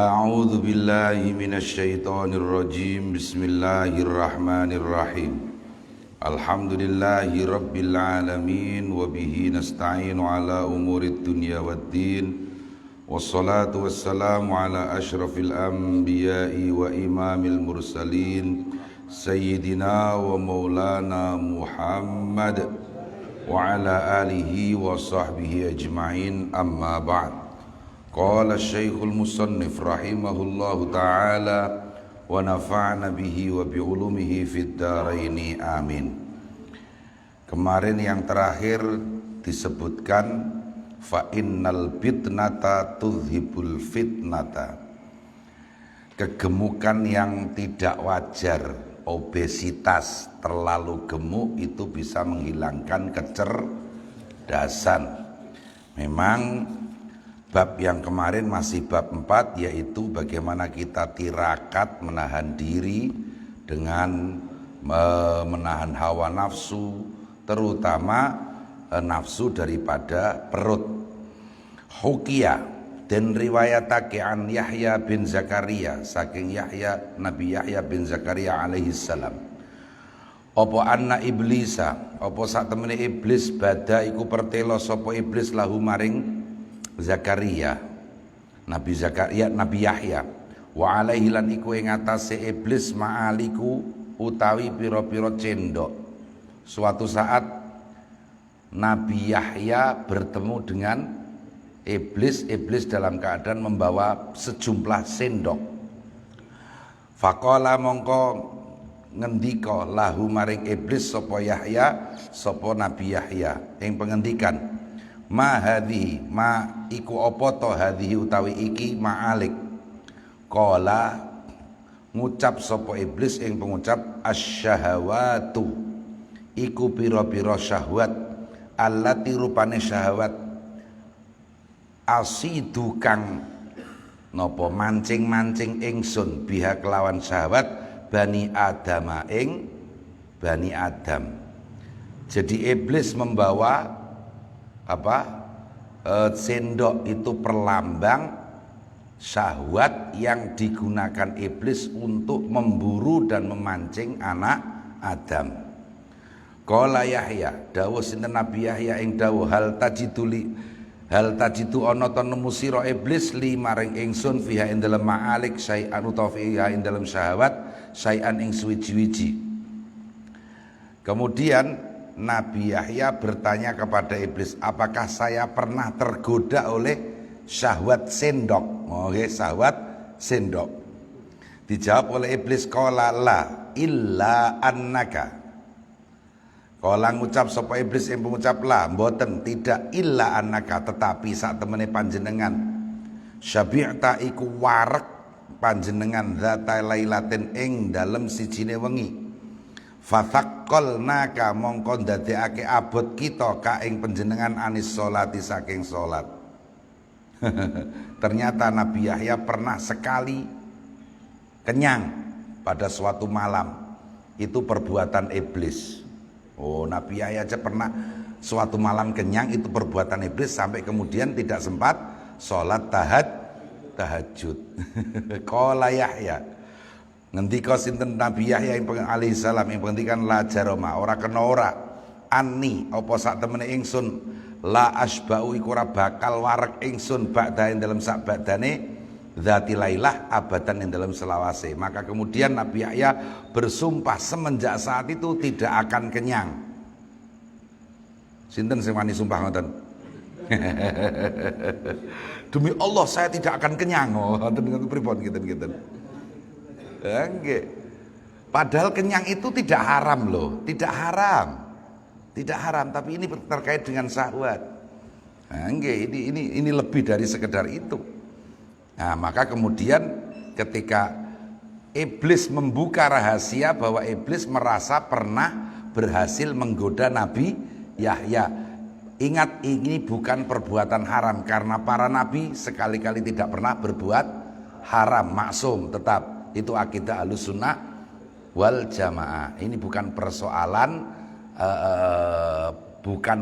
A'udzu billahi minasyaitonir rajim. Bismillahirrahmanirrahim. Alhamdulillahi rabbil alamin wa bihi nasta'inu ala umurid dunya waddin. Wassalatu wassalamu ala asyrafil anbiya'i wa imamil mursalin sayyidina wa maulana Muhammad wa ala alihi wa sahbihi ajma'in, amma ba'd. Qala Syekhul Musannif rahimahullahu ta'ala wa nafa'na bihi wa bi'ulumihi fid dharaini amin. Kemarin yang terakhir disebutkan fa innal fitnata tudhibul fitnata. Kegemukan yang tidak wajar, obesitas, terlalu gemuk itu bisa menghilangkan kecerdasan. Memang bab yang kemarin masih bab 4, yaitu bagaimana kita tirakat menahan diri dengan menahan hawa nafsu, terutama nafsu daripada perut. Hukia dan riwayatake an Yahya bin Zakaria, saking Nabi Yahya bin Zakaria alaihi salam, apa anna iblisa, apa sak temene iblis, bada iku pertelo sapa iblis lahu maring Zakaria, Nabi Zakaria, Nabi Yahya, wa alaihi lan iku ing atase iblis ma'aliku utawi pira-pira cendok. Suatu saat Nabi Yahya bertemu dengan iblis dalam keadaan membawa sejumlah sendok. Faqala mongko ngendika lahu maring iblis sapa Yahya, sapa Nabi Yahya ing pengendikan, ma hadhi, ma iku apa to hadhi utawi iki ma'alik. Qala ngucap sapa iblis ing pengucap, asyahawatu iku pira-pira syahwat, allati rupane syahwat, asidu kang napa mancing-mancing ingsun biha kelawan syahwat bani adama ing bani Adam. Jadi iblis membawa sendok itu perlambang syahwat yang digunakan iblis untuk memburu dan memancing anak Adam. Qala Yahya, dawuh sinten Nabi Yahya ing dawuh, hal tajidu ana ta nemu sira iblis li maring ingsun fiha ing dalem ma'alik syai'an utawa fiha ing dalem syahwat syai'an ing suwiji-wiji. Kemudian Nabi Yahya bertanya kepada iblis, apakah saya pernah tergoda oleh syahwat sendok? Syahwat sendok. Dijawab oleh iblis, qala la illa annaka. Qala ngucap sapa iblis yang mengucap la, mboten, tidak, illa annaka, tetapi sak temene panjenengan syabi'ta iku warek panjenengan zata lailatin ing dalem sijine wengi. Fathaqqalnaka mongko ndadekake abot kita ka ing panjenengan anis sholati saking salat. Ternyata Nabi Yahya pernah sekali kenyang pada suatu malam. Itu perbuatan iblis. Nabi Yahya aja pernah suatu malam kenyang, itu perbuatan iblis, sampai kemudian tidak sempat sholat tahajud. Qala Yahya, ngendika sinten Nabi Yahya alaihi salam ing pengendikan, la jaroma, ora kena ora, anni apa sak temene ingsun, la asba'u iku ora bakal warek ingsun ba'da ing dalem sak badane dzati lailah abadan ing dalem selawase. Maka kemudian Nabi Yahya bersumpah semenjak saat itu tidak akan kenyang. Sinten sing wani sumpah ngoten? Demi Allah saya tidak akan kenyang. Ngoten pripun ngeten-ngeten. Nggih. Padahal kenyang itu tidak haram loh, tidak haram, tapi ini terkait dengan syahwat. Nggih, ini lebih dari sekedar itu. Nah, maka kemudian ketika iblis membuka rahasia bahwa iblis merasa pernah berhasil menggoda Nabi Yahya. Ingat, ini bukan perbuatan haram, karena para nabi sekali-kali tidak pernah berbuat haram, maksum tetap. Itu akidah Ahlussunnah wal Jamaah. Ini bukan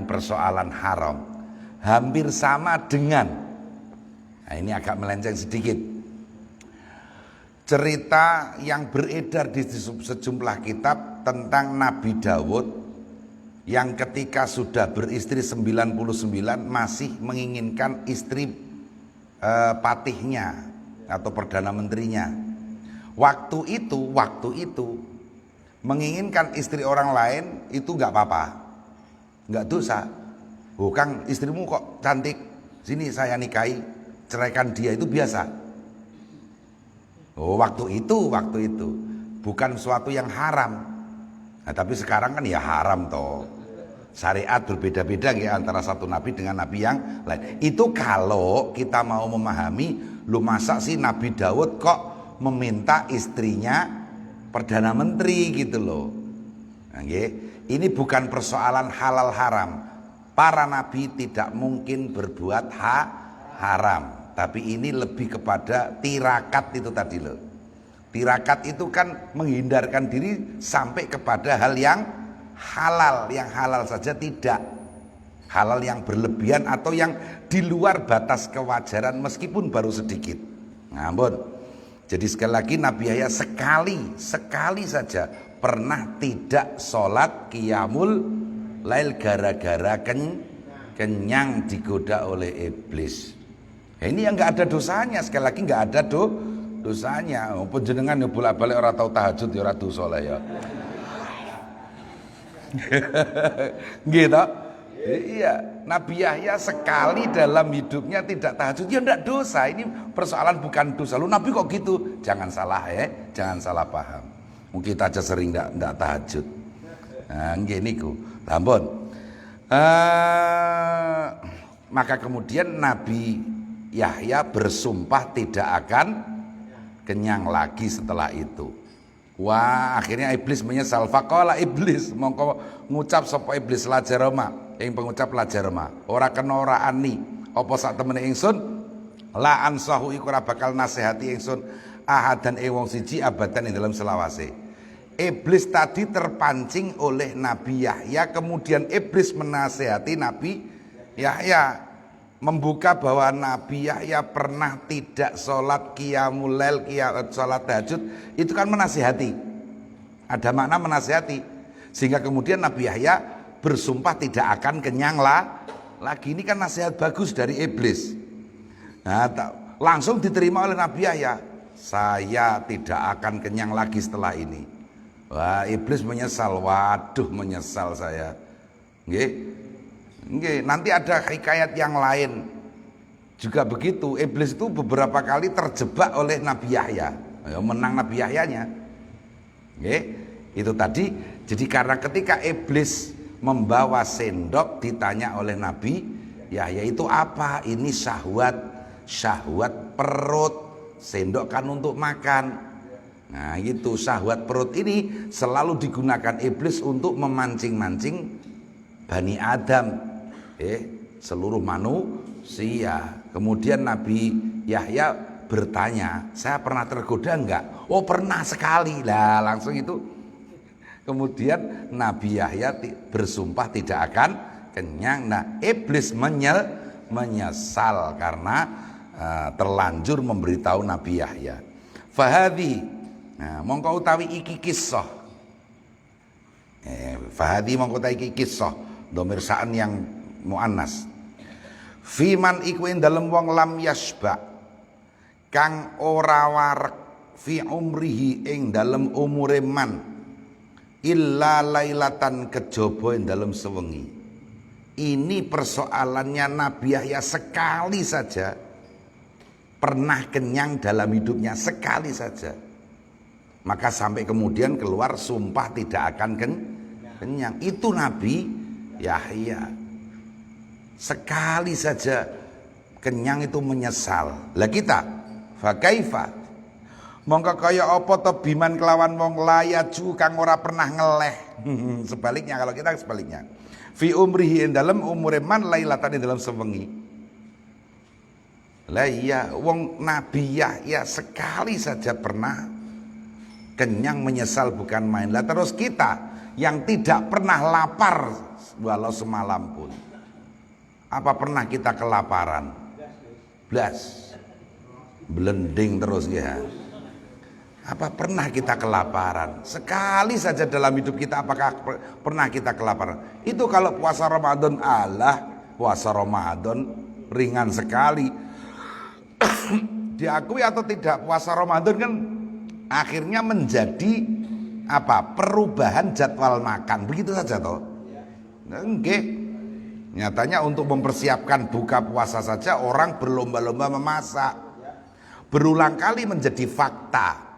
persoalan haram. Hampir sama dengan, nah ini agak melenceng sedikit. cerita yang beredar di sejumlah kitab tentang Nabi Dawud yang ketika sudah beristri 99 masih menginginkan istri patihnya atau perdana menterinya. Waktu itu menginginkan istri orang lain itu nggak apa-apa, nggak dosa. Oh Kang, istrimu kok cantik, sini saya nikahi, ceraikan dia, itu biasa. Oh waktu itu bukan suatu yang haram. Nah, tapi sekarang kan ya haram toh. Syariat berbeda-beda ya antara satu nabi dengan nabi yang lain. Itu kalau kita mau memahami, lu masa sih Nabi Daud kok meminta istrinya perdana menteri gitu loh. Nah, ini bukan persoalan halal haram. Para nabi tidak mungkin berbuat haram, tapi ini lebih kepada tirakat itu tadi loh. Tirakat itu kan menghindarkan diri sampai kepada hal yang halal saja tidak. Halal yang berlebihan atau yang di luar batas kewajaran meskipun baru sedikit. Ngampun. Jadi sekali lagi Nabi Yahya sekali saja pernah tidak sholat qiyamul lail gara-gara kenyang digoda oleh iblis. Ini yang nggak ada dosanya, sekali lagi nggak ada dosanya. Penjenengan ya bolak-balik orang tahu tahajud ya ora dosa lah ya. Gitu. Iya, Nabi Yahya sekali dalam hidupnya tidak tahajud, ya enggak dosa. Ini persoalan bukan dosa. Lu Nabi kok gitu? Jangan salah jangan salah paham. Mungkin kita aja sering enggak tahajud. Nah, nggih niku. Ampun. Maka kemudian Nabi Yahya bersumpah tidak akan kenyang lagi setelah itu. Wah, akhirnya iblis menyesal. Faqala iblis, mongko ngucap sapa iblis lajaroma, ing pengucap lajaroma. Ora kena ora ani, apa sak temene ingsun la ansahu iku ora bakal nasihati ingsun ahadan ing wong siji abadan ing dalam selawase. Iblis tadi terpancing oleh Nabi Yahya, kemudian iblis menasehati Nabi Yahya, membuka bahwa Nabi Yahya pernah tidak sholat qiyamul lail, sholat tahajud, itu kan menasihati, ada makna menasihati, sehingga kemudian Nabi Yahya bersumpah tidak akan kenyang lagi. Ini kan nasihat bagus dari iblis. Nah, langsung diterima oleh Nabi Yahya, saya tidak akan kenyang lagi setelah ini. Wah, iblis menyesal, waduh menyesal saya. Nggih, nanti ada hikayat yang lain juga begitu. Iblis itu beberapa kali terjebak oleh Nabi Yahya, menang Nabi Yahyanya. Nggih, itu tadi. Jadi karena ketika iblis membawa sendok ditanya oleh Nabi Yahya, itu apa? Ini syahwat perut. Sendok kan untuk makan. Nah itu syahwat perut ini selalu digunakan iblis untuk memancing-mancing Bani Adam, seluruh manusia. Kemudian Nabi Yahya bertanya, saya pernah tergoda enggak? Oh pernah sekali lah, langsung itu. Kemudian Nabi Yahya bersumpah tidak akan kenyang. Nah iblis menyesal karena terlanjur memberitahu Nabi Yahya. Fahadi, nah, mongko utawi iki kisah. Fahadi mongko utawi iki kisah, dhamir sa'an yang muannas. Fiman iku ing dalem wong lam yasba, kang ora warek fi umrihi ing dalem umure man, illa lailatan kejaba ing dalem sewengi. Ini persoalannya Nabi Yahya sekali saja pernah kenyang dalam hidupnya, sekali saja. Maka sampai kemudian keluar sumpah tidak akan kenyang. Itu Nabi Yahya. Sekali saja kenyang itu menyesal. Lah kita, fa kaifa? Mongko kaya apa to biman kelawan wong layaju kang ora pernah ngeleh. Sebaliknya, kalau kita sebaliknya. Fi umrihi ing dalem umure man lailatan ing dalem sewengi. Lah iya, wong Nabi Yahya sekali saja pernah kenyang menyesal bukan main. Lah terus kita yang tidak pernah lapar walau semalam pun, apa pernah kita kelaparan? Blas, blending terus ya. Apa pernah kita kelaparan? Sekali saja dalam hidup kita apakah pernah kita kelaparan? Itu kalau puasa Ramadan, puasa Ramadan ringan sekali. Diakui atau tidak, puasa Ramadan kan akhirnya menjadi apa? Perubahan jadwal makan. Begitu saja toh. Enggak. Nyatanya untuk mempersiapkan buka puasa saja orang berlomba-lomba memasak. Berulang kali menjadi fakta.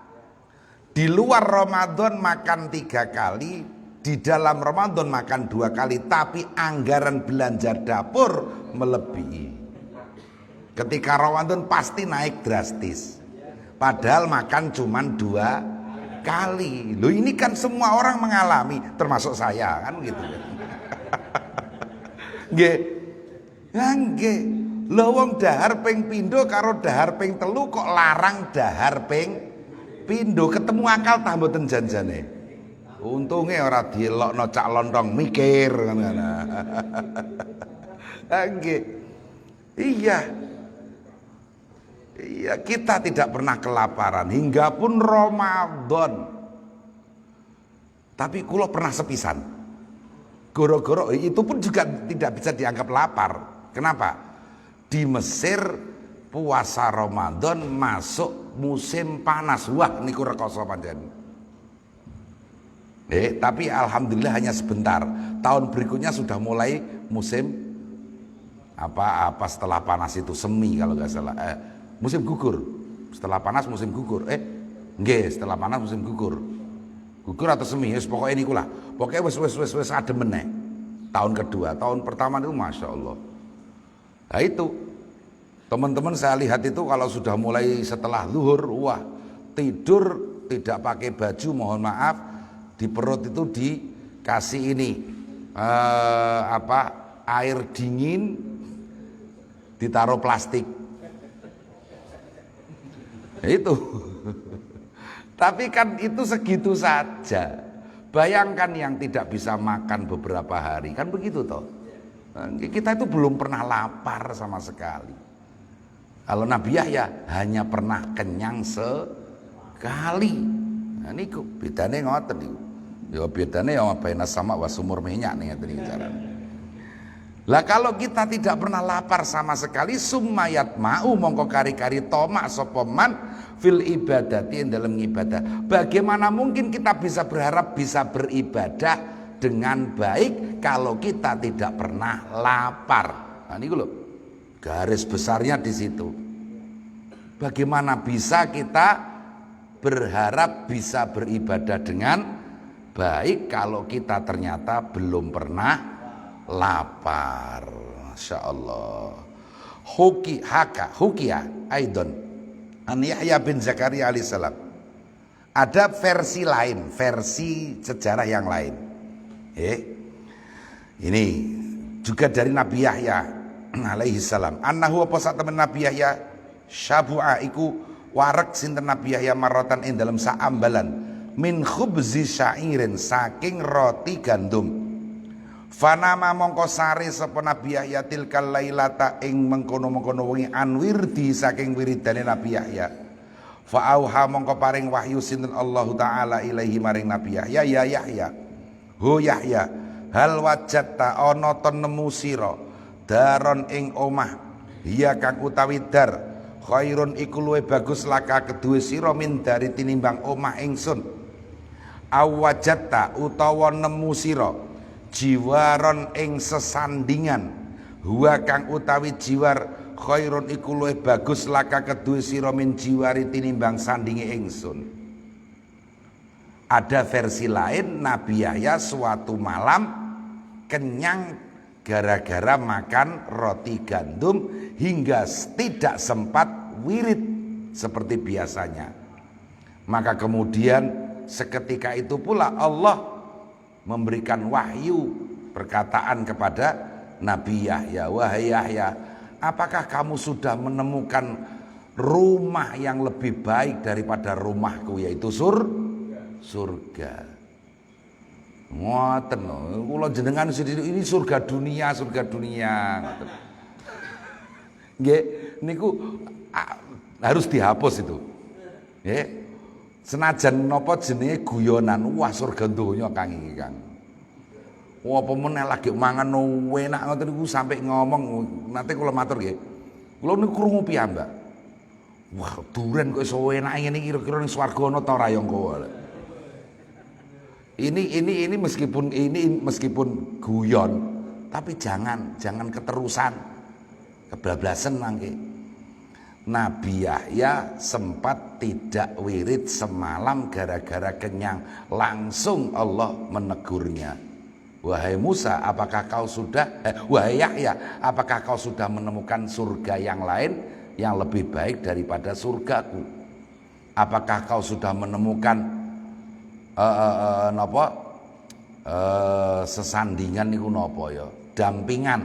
Di luar Ramadan makan 3 kali, di dalam Ramadan makan 2 kali, tapi anggaran belanja dapur melebihi. Ketika Ramadan pasti naik drastis, padahal makan cuma 2 kali. Loh, ini kan semua orang mengalami, termasuk saya kan gitu. Nggih. Ya nggih. Lho wong dahar ping pindho karo dahar ping telu kok larang dahar ping pindho, ketemu akal tak mboten janjane. Untunge ora dielokno cak lontong mikir ngono. Nggih. Iya. Iya, kita tidak pernah kelaparan hingga pun Ramadan. Tapi kula pernah sepisan. Goro-goro itu pun juga tidak bisa dianggap lapar. Kenapa? Di Mesir puasa Ramadan masuk musim panas. Wah, niku rekoso pancen. Tapi alhamdulillah hanya sebentar. Tahun berikutnya sudah mulai musim apa setelah panas itu, semi kalau nggak salah. Musim gugur. Setelah panas musim gugur. Nggih, setelah panas musim gugur. Gugur atau semi, pokoknya niku lah. Pokoknya wes adem meneh. Tahun kedua, tahun pertama itu masya Allah. Nah itu teman-teman saya lihat itu kalau sudah mulai setelah zuhur, wah tidur tidak pakai baju, mohon maaf, di perut itu dikasih ini air dingin ditaruh plastik. Itu. Tapi kan itu segitu saja. Bayangkan yang tidak bisa makan beberapa hari, kan begitu toh. Kita itu belum pernah lapar sama sekali. Kalau Nabi Yahya hanya pernah kenyang sekali. Nah niku bedane ngoten niku. Ya bedane ya baina sama wa sumur minyak nih ngeten iki carane. Lah kalau kita tidak pernah lapar sama sekali, summayat mau mongko kari-kari tomak sapa man fil ibadati dalam ibadah. Bagaimana mungkin kita bisa berharap bisa beribadah dengan baik kalau kita tidak pernah lapar? Nah niku lho. Garis besarnya di situ. Bagaimana bisa kita berharap bisa beribadah dengan baik kalau kita ternyata belum pernah lapar? Masya Allah. Hukia Aidon an Yahya bin Zakaria alaihissalam. Ada versi lain, versi sejarah yang lain. Ini juga dari Nabi Yahya alaihissalam. Annahu apa sak temen Nabi Yahya syabu'a iku warek sinten Nabi Yahya maratan ing dalam saambalan min khubzi syairin saking roti gandum. Fanama mongko sare sapa Nabi Yahya tilkal lailata ing mengkono-mengkono wengi anwirdi saking wiridane Nabi Yahya. Fa auha mongko paring wahyu sinten Allah taala ilaihi maring Nabi Yahya, ya Yahya. Ho Yahya, hal wajatta ana to nemu sira daron ing omah hiya kang utawi dar khairun iku luwih bagus laka kedue sira min dari tinimbang omah ingsun. Awajatta utawa nemu sira jiwaron ing sesandingan huwa kang utawi jiwar khairun iku luwih bagus laka kedue sira min jiwari tinimbang sandinge ingsun. Ada versi lain Nabi Yahya suatu malam kenyang gara-gara makan roti gandum hingga tidak sempat wirid seperti biasanya. Maka kemudian seketika itu pula Allah memberikan wahyu perkataan kepada Nabi Yahya, wahai Yahya, apakah kamu sudah menemukan rumah yang lebih baik daripada rumahku, yaitu surga. Ngoten lho, kula jenengan ini surga dunia. Nggih, niku harus dihapus itu. Nggih. Senajan napa jenenge guyonan, wah surga donya Kang iki Kang. Wah apa meneh lagi mangan enak ngoten niku sampai ngomong nanti kula matur nggih. Kula niku krungu piyambak. Wah, duren kok iso enak ngene kira-kira ning swarga ana ta ora ya engko. Ini meskipun guyon, tapi jangan keterusan. Kebablasan mangke. Nabi Yahya sempat tidak wirid semalam gara-gara kenyang. Langsung Allah menegurnya. Wahai Musa, apakah kau sudah wahai Yahya, apakah kau sudah menemukan surga yang lain yang lebih baik daripada surgaku? Apakah kau sudah menemukan sesandingan niku napa ya? Dampingan,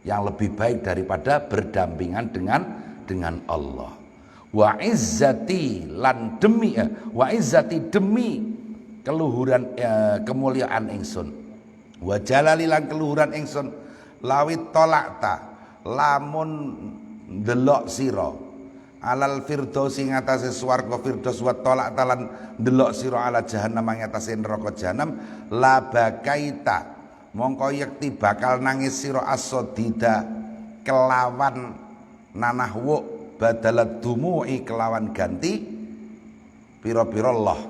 yang lebih baik daripada berdampingan dengan Allah. Wa izzati lan demi wa izzati demi keluhuran kemuliaan ingsun. Wa jalali lan keluhuran ingsun lawit tolakta lamun ndelok sira alal firdausi ngatasé swarga firdaus wa tolakta lan ndelok sira ala jahannam ngatasé neraka jahanam la bakaita mongko yekti bakal nangis sira asodida kelawan nanah wuk badalat dumu'i kelawan ganti pira-pira Allah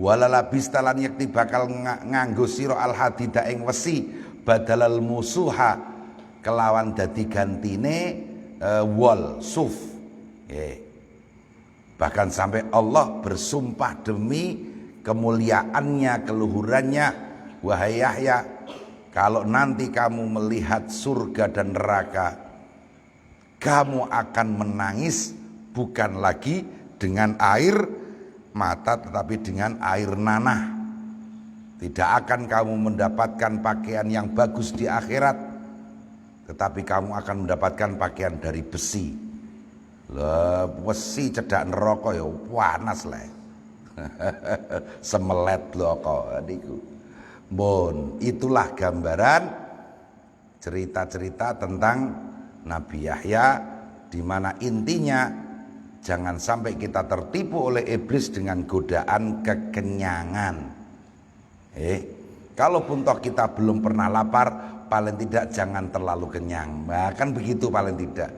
walala bistalan yekti bakal nganggo sira al hadida ing wesi badalal musuha kelawan dadi gantine wol suf bahkan sampai Allah bersumpah demi kemuliaannya keluhurannya. Wahai Yahya, kalau nanti kamu melihat surga dan neraka, kamu akan menangis bukan lagi dengan air mata tetapi dengan air nanah. Tidak akan kamu mendapatkan pakaian yang bagus di akhirat, tetapi kamu akan mendapatkan pakaian dari besi. Lah, besi cedak neraka ya panas lah. Semelet lho kok niku. Bon, itulah gambaran cerita-cerita tentang Nabi Yahya, di mana intinya jangan sampai kita tertipu oleh iblis dengan godaan kekenyangan. Kalaupun toh kita belum pernah lapar, paling tidak jangan terlalu kenyang. Bahkan begitu paling tidak.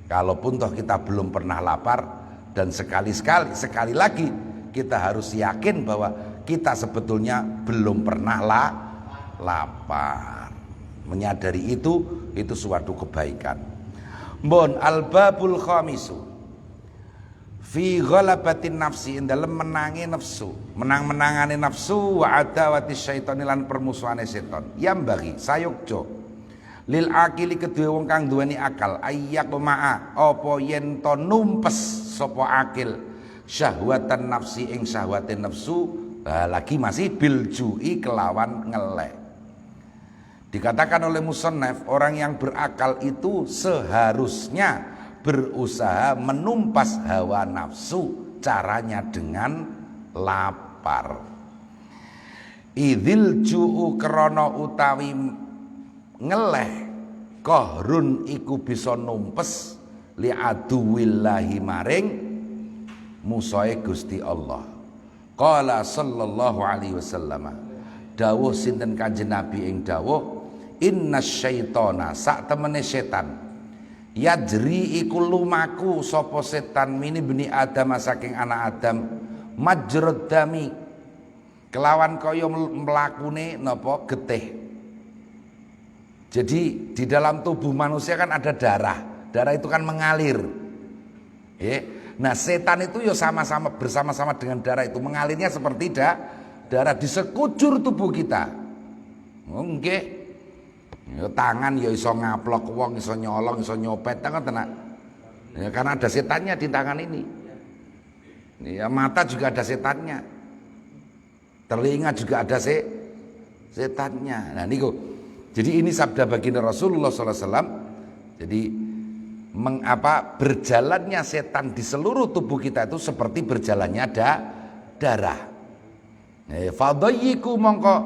Kalaupun toh kita belum pernah lapar, dan sekali lagi kita harus yakin bahwa kita sebetulnya belum pernah lapar. Menyadari itu suatu kebaikan. Mbon al-babul khamisu fi ghalabatin nafsi dalam menangi nafsu, menangane nafsu wa adawati syaitani lan permusuhane setan. Yang bagi sayukjo lil akili kedue wong kang duweni akal ayyak ma'a apa yen to numpes sapa akil syahwatan nafsi ing syahwate nafsu. Lagi masih biljui kelawan ngelek. Dikatakan oleh musannaf, orang yang berakal itu seharusnya berusaha menumpas hawa nafsu, caranya dengan lapar. Idzil ju'u krana utawi ngeleh qahrun iku bisa numpes li aduwillahi maring musuhe Gusti Allah. Qala sallallahu alaihi wasallam, dawuh sinten Kanjeng Nabi ing dawuh, inna syaitana sak temene setan yajri iku lumaku sapa setan mini bani Adam saking anak Adam majrad dami kelawan kaya mlakune napa getih. Jadi di dalam tubuh manusia kan ada darah. Darah itu kan mengalir. Nah setan itu ya sama-sama bersama-sama dengan darah itu mengalirnya seperti darah di sekujur tubuh kita. Nggih. Ya tangan ya iso ngaplok wong, iso nyolong, iso nyopet kan tenan. Ya karena ada setannya di tangan ini. Ya mata juga ada setannya. Telinga juga ada setannya. Nah niku. Jadi ini sabda baginda Rasulullah SAW. Jadi berjalannya setan di seluruh tubuh kita itu seperti berjalannya darah. Fadayyiku mongko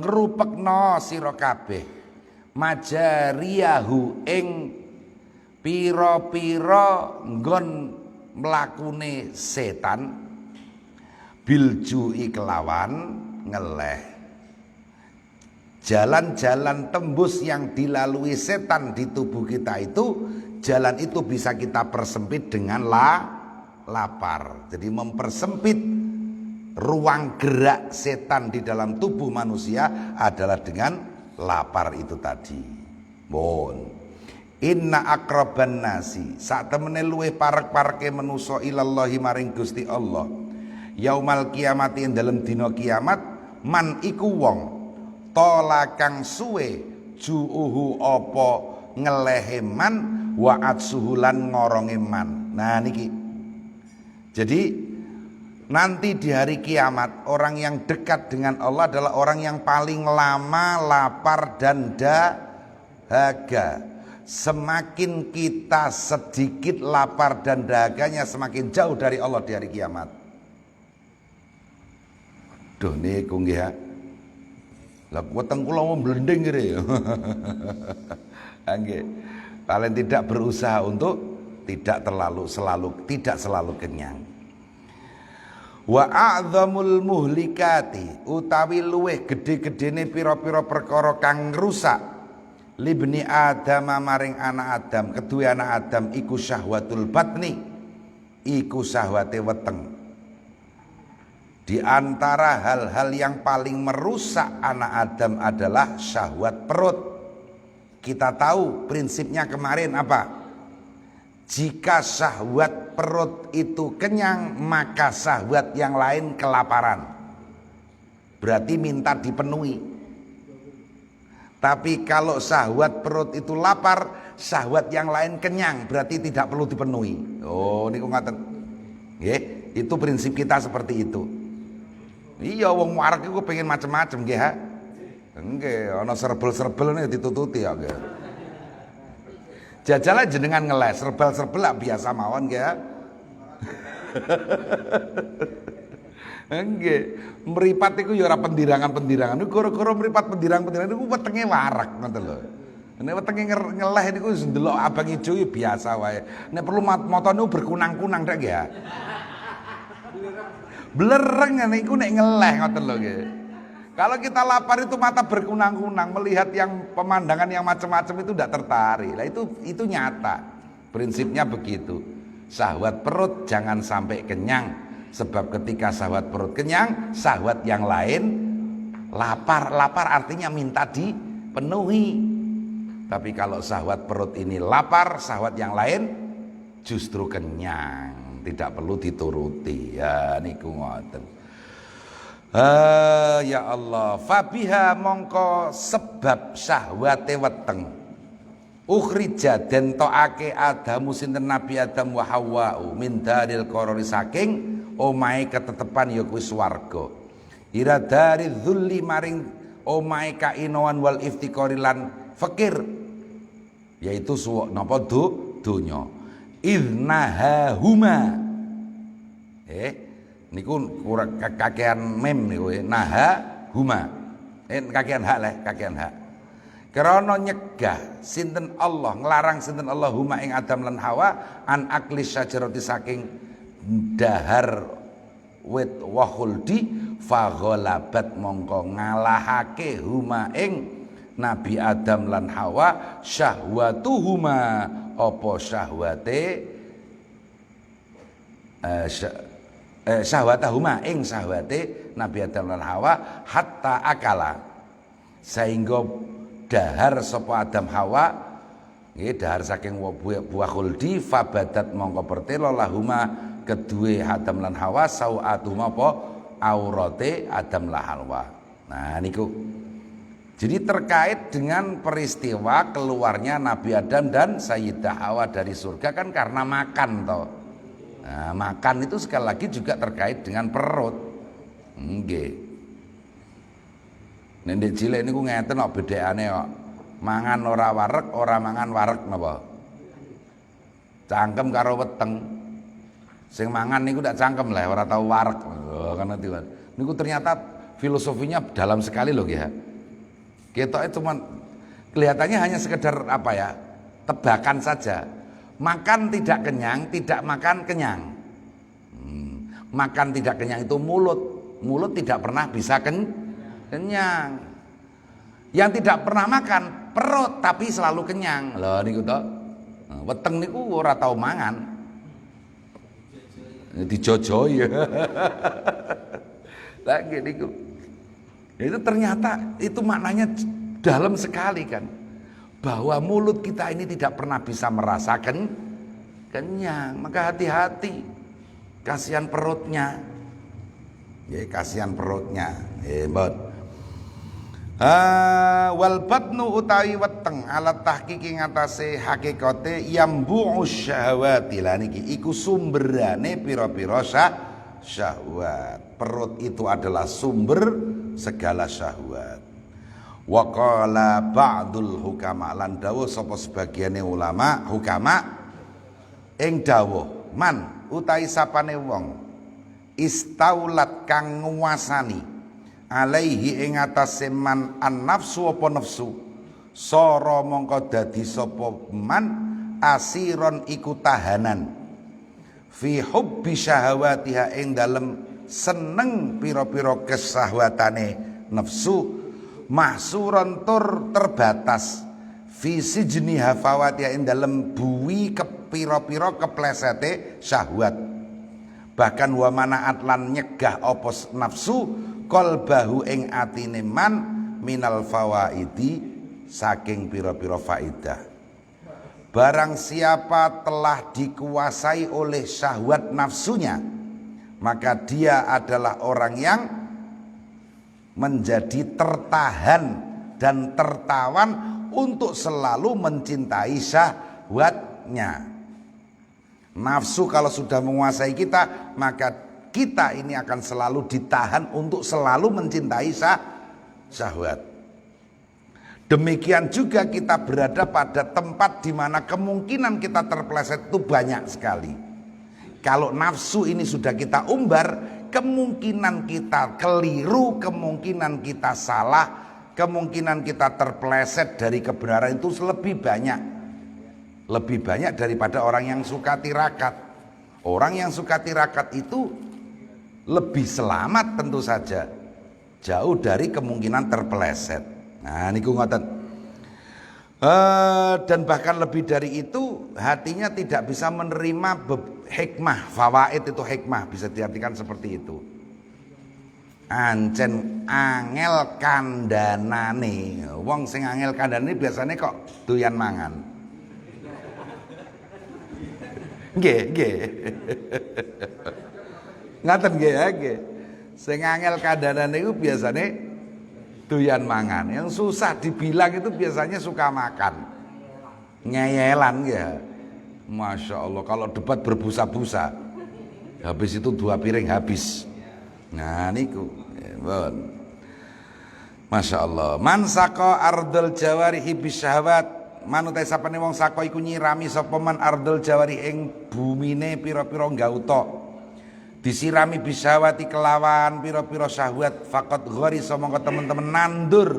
ngrupekno sira kabeh majariyahu ing pira-pira nggon mlakune setan biljui kelawan ngeleh. Jalan-jalan tembus yang dilalui setan di tubuh kita itu, jalan itu bisa kita persempit dengan lapar. Jadi mempersempit ruang gerak setan di dalam tubuh manusia adalah dengan lapar itu tadi. Bon. Inna akraban nasi, sak temene luweh parek-pareke manusa ilallahi maring Gusti Allah. Yaumal kiamati ing dalem dina kiamat, man iku wong tola kang suwe juuhu apa ngelehe man wa atsuhulan ngoronge man. Nah niki. Jadi nanti di hari kiamat orang yang dekat dengan Allah adalah orang yang paling lama lapar dan dahaga. Semakin kita sedikit lapar dan dahaganya, semakin jauh dari Allah di hari kiamat. Duh niku nggih ya. Lah weteng kula mau blending ngene ya. Nggih. Paling tidak berusaha untuk tidak selalu kenyang. Wa a'dzamul muhlikati, utawi luweh gedhe-gedhene pira-pira perkara kang ngrusak libni Adam maring anak Adam, kedua anak Adam iku syahwatul batni, iku syahwate weteng. Di antara hal-hal yang paling merusak anak Adam adalah syahwat perut. Kita tahu prinsipnya kemarin apa? Jika syahwat perut itu kenyang, maka syahwat yang lain kelaparan. Berarti minta dipenuhi. Tapi kalau syahwat perut itu lapar, syahwat yang lain kenyang, berarti tidak perlu dipenuhi. Oh, niku ngaten. Nggih, itu prinsip kita seperti itu. Iya, wong warak iku pengen macem-macem nggih, ha? Nggih, ana serbel-serbel niku ditututi ya nggih. Jajalah jenengan ngeles, serbel-serbel biasa mawon nggih, ha? Nggih, mripat iku ya ora pendirangan-pendirangan. Niku gara-gara mripat pendirang-pendirangan niku wetenge warak ngoten lho. Nek wetenge ngeleh niku ndelok abang ijo ya biasa wae. Nek perlu mata niku berkunang-kunang dak nggih ya. Blereng niku nek ngeleh ngoten lho nggih. Kalau kita lapar itu mata berkunang-kunang, melihat yang pemandangan yang macam-macam itu tidak tertarik. Lah itu nyata. Prinsipnya begitu. Syahwat perut jangan sampai kenyang. Sebab ketika syahwat perut kenyang, syahwat yang lain lapar. Lapar artinya minta dipenuhi. Tapi kalau syahwat perut ini lapar, syahwat yang lain justru kenyang, tidak perlu dituruti. Ya niku ngoten. Ya Allah, fabiha mongko sebab syahwate weteng ukhrija den toake Adamu sinten Nabi Adam wa Hawa min daril qarari saking omahe ketetepan ya kuwi swarga. Ira dari dzulli maring omahe kainoan wal iftiqari lan fakir, yaitu napa donya. Idnahahuma. Niku kurang kakean mem niku naha huma. Kakean hak leh, kakean hak. Krana nyegah sinten Allah, nglarang sinten Allah huma ing Adam lan Hawa an akli syajarati saking dahar wit wahuldi faghalabat mongko ngalahake huma ing Nabi Adam lan Hawa syahwatuhuma apa syahwate syahwatahuma ing syahwate Nabi Adam lan Hawa hatta akala, sehingga dahar sapa Adam Hawa nggih dahar saking buah khuldi fabadat mongko pertelo lahuma kedue Adam lan Hawa sau'atuhuma apa aurate Adam lan Hawa. Nah niku jadi terkait dengan peristiwa keluarnya Nabi Adam dan Sayyidah Hawa dari surga kan karena makan toh. Nah, makan itu sekali lagi juga terkait dengan perut. Nggih. Nek cilik niku ngeten kok bedakane kok. Mangan ora wareg, ora mangan wareg napa? Cangkem karo weteng. Sing mangan niku ndak cangkem lah, ora tau wareg. Oh, kan niku ternyata filosofinya dalam sekali loh ya. Ketoke cuman kelihatannya hanya sekedar apa ya? Tebakan saja. Makan tidak kenyang, tidak makan kenyang. Makan tidak kenyang itu mulut. Mulut tidak pernah bisa kenyang. Yang tidak pernah makan perut tapi selalu kenyang. Lho niku to. Weteng niku ora tau mangan. Dijojoi. Lagi niku. Itu ternyata itu maknanya dalam sekali kan. Bahwa mulut kita ini tidak pernah bisa merasakan kenyang. Maka hati-hati. Kasihan perutnya. Ya, kasihan perutnya. Hebat. Wal batnu utawi weteng alat tahqiqi ngatasé hakikate yambu'u syahwati. Lah niki iku sumberane pira-pira syahwat. Perut itu adalah sumber segala syahwat. Wa qala ba'dul hukama lan dawuh sapa sebagiane ulama hukama ing dawuh man utahi sapane wong istaulat kang nguasani alaihi ing atase man an nafsu apa nafsu sara mongko dadi sapa man asiron iku tahanan fi hubbi syahawatiha ing dalem seneng pira-pira kesahwatane nafsu mahsuran tur terbatas fi sijni hafawatiha ing dalem buwi kepira-pira keplesete syahwat bahkan wa manaat lan nyegah apa nafsu qalbahu ing atine man minal fawaidi saking pira-pira faidah. Barang siapa telah dikuasai oleh syahwat nafsunya maka dia adalah orang yang menjadi tertahan dan tertawan untuk selalu mencintai syahwatnya. Nafsu kalau sudah menguasai kita maka kita ini akan selalu ditahan untuk selalu mencintai syahwat. Demikian juga kita berada pada tempat di mana kemungkinan kita terpeleset itu banyak sekali. Kalau nafsu ini sudah kita umbar, kemungkinan kita keliru, kemungkinan kita salah, kemungkinan kita terpeleset dari kebenaran itu lebih banyak. Lebih banyak daripada orang yang suka tirakat. Orang yang suka tirakat itu lebih selamat tentu saja. Jauh dari kemungkinan terpeleset. Nah niku ngoten. Dan bahkan lebih dari itu hatinya tidak bisa menerima hikmah. Fawaid itu hikmah bisa diartikan seperti itu. Ancen angel kandanane. Wong sing angel kandanane biasanya kok doyan mangan. Nggih. Ngaten nggih ya nggih. Sing angel kandanane iku biasane doyan mangan. Yang susah dibilang itu biasanya suka makan. Nyeyelan ya. Masya Allah kalau debat berbusa-busa. Habis itu 2 piring habis. Nah niku. Masya Allah. Man saka ardul jawarihi bisyahwat. Manutai sapane wong saka iku nyirami sapa man ardul jawari ing bumine pira-pira gauta. Disirami bisyahwati kelawan pira-pira syahwat faqat gharisa mongko teman-teman nandur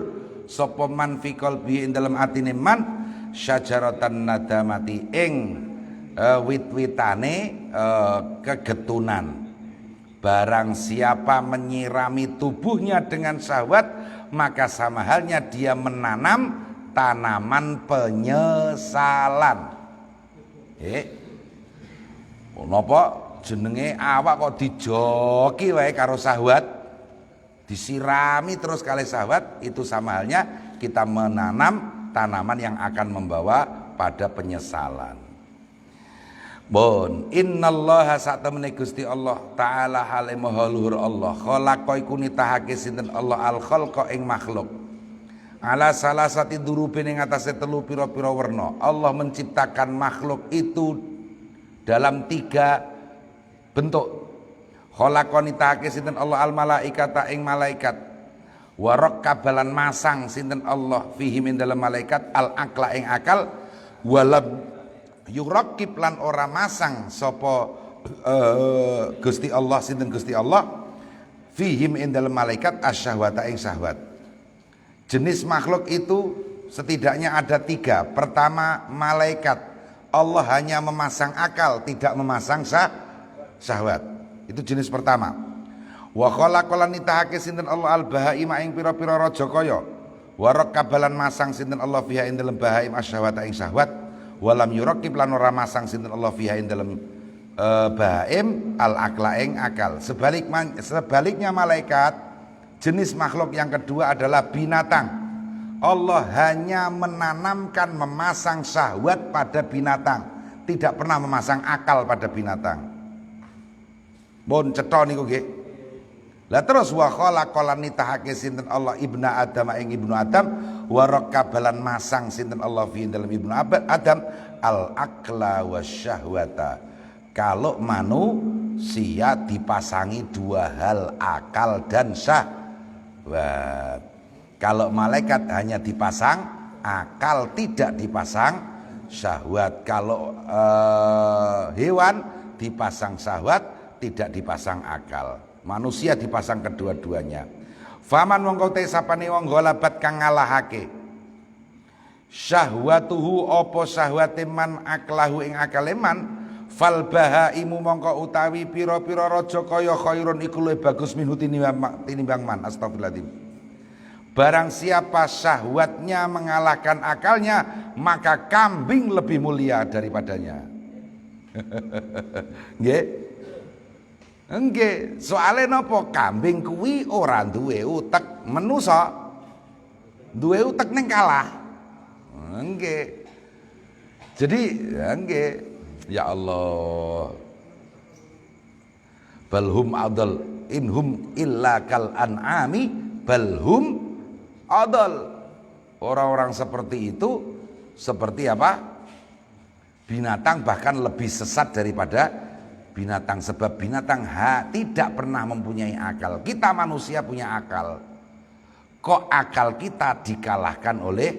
sapa man fi qalbi ing dalem atine man syajaratan nadamati ing wit-witane kegetunan. Barang siapa menyirami tubuhnya dengan syahwat maka sama halnya dia menanam tanaman penyesalan. Napa jenenge awak kok dijoki wae karo syahwat, disirami terus kali syahwat, itu sama halnya kita menanam tanaman yang akan membawa pada penyesalan. Bon, innallaha satamene Gusti Allah taala hale maha luhur Allah khalaqa iku nitahake sinten Allah al khalqa ing makhluk ala salasati durubin ing atase 3 pira-pira werna. Allah menciptakan makhluk itu dalam 3 bentuk. Khalaqani ta'ake sinten Allah al malaikata ing malaikat. Wa raqabalan masang sinten Allah fihi min dalam malaikat al aqla ing akal. Walam yuraqib lan ora masang sapa Gusti Allah sinten Gusti Allah fihim ing dalam malaikat asyahwata ing syahwat. Jenis makhluk itu setidaknya ada 3. Pertama malaikat. Allah hanya memasang akal, tidak memasang syahwat. Itu jenis pertama. Wa khalaqalan nitahake sinten Allah al bahaim ing pira-pira raja kaya. Wa rakabalan masang sinten Allah fiha ing dalem bahaim asyahwat ing syahwat. Walam yurakib lan ora masang sinten Allah fiha ing dalem bahaim al akla ing akal. Sebaliknya malaikat, jenis makhluk yang kedua adalah binatang. Allah hanya menanamkan, memasang syahwat pada binatang, tidak pernah memasang akal pada binatang. Mun cetha niku nggih. Lah terus wa khalaqalan nitahake sinten Allah ibna Adam ing ibnu Adam, wa rakabalan masang sinten Allah fi dalam ibnu Adam al akla wasyahwata. Kalau manusia dipasangi dua hal, akal dan syahwat. Kalau malaikat hanya dipasang akal, tidak dipasang syahwat. Kalau hewan dipasang syahwat, tidak dipasang akal. Manusia dipasang kedua-duanya. Faman wong kote sapane wong golabat kang ngalahake syahwatuhu apa syahwate man aklahu ing akale man, fal bahaimu mongko utawi pira-pira raja kaya khairun iku luwih bagus minhu tinimbang man. Astagfirullahaladzim. Barang siapa syahwatnya mengalahkan akalnya, maka kambing lebih mulia daripadanya. Nggih. Nggih, soale napa? Kambing kuwi ora duwe utek, manusa duwe utek ning kalah. Nggih. Jadi, nggih. Ya Allah. Balhum adal inhum illa kal an'ami balhum adal. Orang-orang seperti itu seperti apa? Binatang, bahkan lebih sesat daripada binatang, sebab binatang tidak pernah mempunyai akal. Kita manusia punya akal. Kok akal kita dikalahkan oleh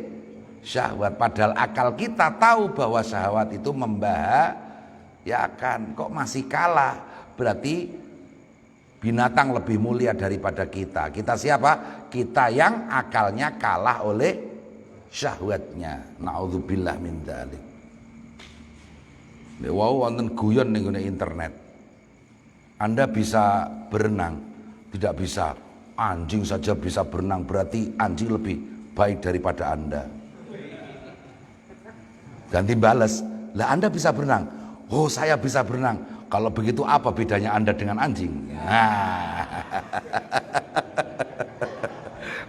syahwat, padahal akal kita tahu bahwa syahwat itu membahayakan. Kok masih kalah? Berarti binatang lebih mulia daripada kita. Kita siapa? Kita yang akalnya kalah oleh syahwatnya. Naudzubillah min dzalik. Wow, wonten guyon ning internet. Anda bisa berenang, tidak bisa. Anjing saja bisa berenang, berarti anjing lebih baik daripada Anda. Ganti balas, lah Anda bisa berenang. Oh, saya bisa berenang. Kalau begitu apa bedanya Anda dengan anjing? Nah.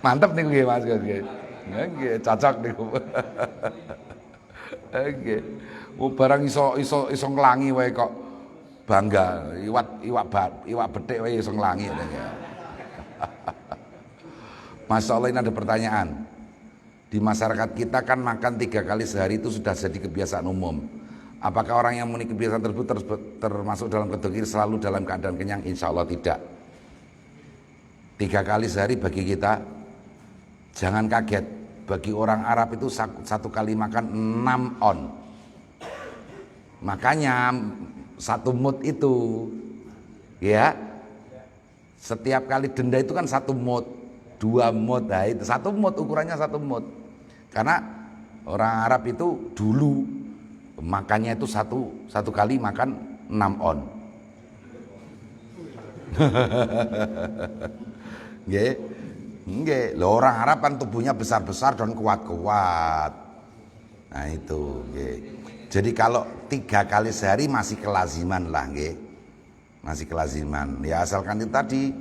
Mantap nih gue Mas. Nggih, cocok niku. Nggih. Barang iso nglangi wae kok bangga. Iwak betik wae iso nglangi. Masya Allah, ini ada pertanyaan. Di masyarakat kita kan makan 3 kali sehari itu sudah jadi kebiasaan umum. Apakah orang yang memiliki kebiasaan tersebut termasuk dalam kategori selalu dalam keadaan kenyang? Insya Allah tidak. 3 kali sehari bagi kita, jangan kaget. Bagi orang Arab itu 1 kali makan 6 on. Makanya 1 mud itu, ya, setiap kali denda itu kan 1 mud, 2 mud, nah itu 1 mud, ukurannya 1 mud. Karena orang Arab itu dulu makannya itu satu kali makan 6 on. Nggih. Nggih, lho orang Arab kan tubuhnya besar-besar dan kuat-kuat. Nah itu, nggih. Jadi kalau 3 kali sehari masih kelaziman lah, nggih. Masih kelaziman. Ya asalkan itu tadi.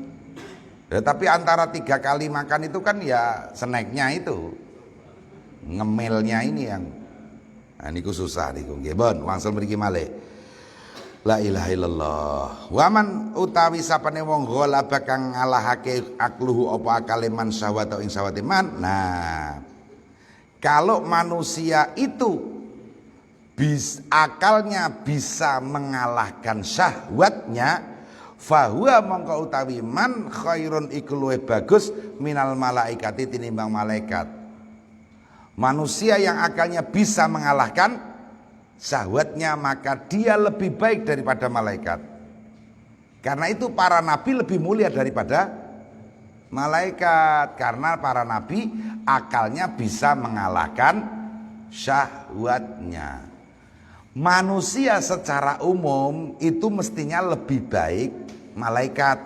Ya, tapi antara 3 kali makan itu kan ya snacknya itu, ngemilnya ini yang, nah niku susah niku, nggih. Bon, wangsul mriki malih. La ilaha illallah. Waman utawi sapane wong ghalaba kang ngalahake akluhu apa akale man syahwat ing syahwate man. Nah, kalau manusia itu akalnya bisa mengalahkan syahwatnya, fahuwa mongko utawi man khairun iku luwih bagus minal malaikati tinimbang malaikat. Manusia yang akalnya bisa mengalahkan syahwatnya, maka dia lebih baik daripada malaikat. Karena itu para nabi lebih mulia daripada malaikat, karena para nabi akalnya bisa mengalahkan syahwatnya. Manusia secara umum itu mestinya lebih baik malaikat.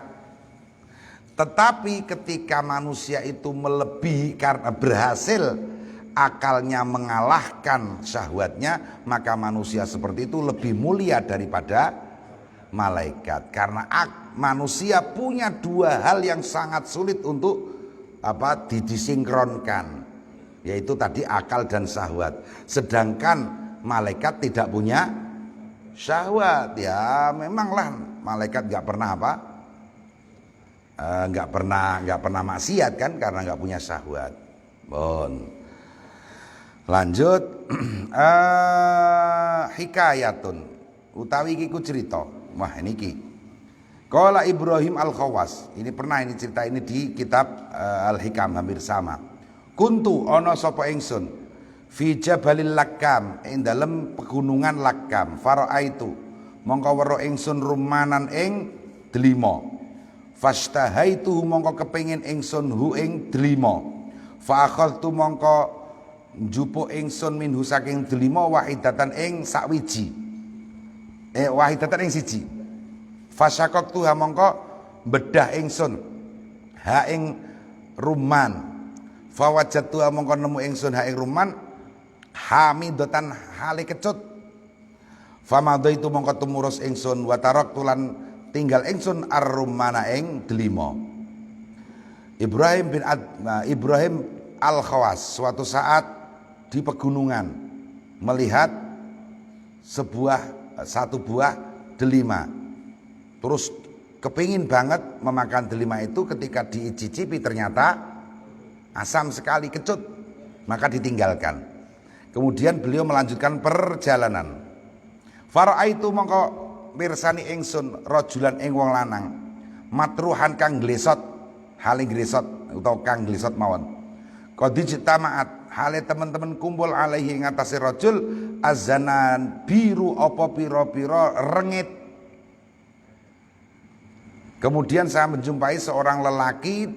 Tetapi ketika manusia itu melebihi karena berhasil akalnya mengalahkan syahwatnya, maka manusia seperti itu lebih mulia daripada malaikat. Karena manusia punya dua hal yang sangat sulit untuk disinkronkan, yaitu tadi akal dan syahwat. Sedangkan malaikat tidak punya syahwat. Ya memanglah malaikat nggak pernah nggak pernah maksiat kan, karena nggak punya syahwat. Bon, lanjut. Hikayatun utawi iki ku cerita. Wah ini ki Qala Ibrahim Al-Khawas. Ini pernah ini cerita ini di kitab Al-Hikam, hampir sama. Kuntu ana sapa ingsun fi Jabalil Lakam, ing dalem pegunungan Lakam. Faraaitu mongko weruh ingsun rumanan ing delima. Fashtahaitu mongko kepengin ingsun hu ing delima. Fa akhadtu mongko njupuk ingsun minhu saking delima wahidatan ing sakwiji. Wahidatan ing siji. Fasyaqaqtu mongko bedah ingsun ha ing ruman. Fawajadtu mongko nemu ingsun ha ing ruman hamidatan hale kecut. Famadaitu mongko tumurus ingsun wa taraktu lan tinggal ingsun ar-rumana ing delima. Ibrahim Al-Khawas suatu saat di pegunungan melihat satu buah delima. Terus kepingin banget memakan delima itu, ketika diicicipi ternyata asam sekali, kecut, maka ditinggalkan. Kemudian beliau melanjutkan perjalanan. Faraitu mongko mirsani ingsun rajulan ing wong lanang matruhan kang glesot, hale glesot utawa kang glesot mawon. Qadijtamaat hale teman-teman kumpul alaihi ing atase rajul azanan biru apa pira-pira rengit. Kemudian saya menjumpai seorang lelaki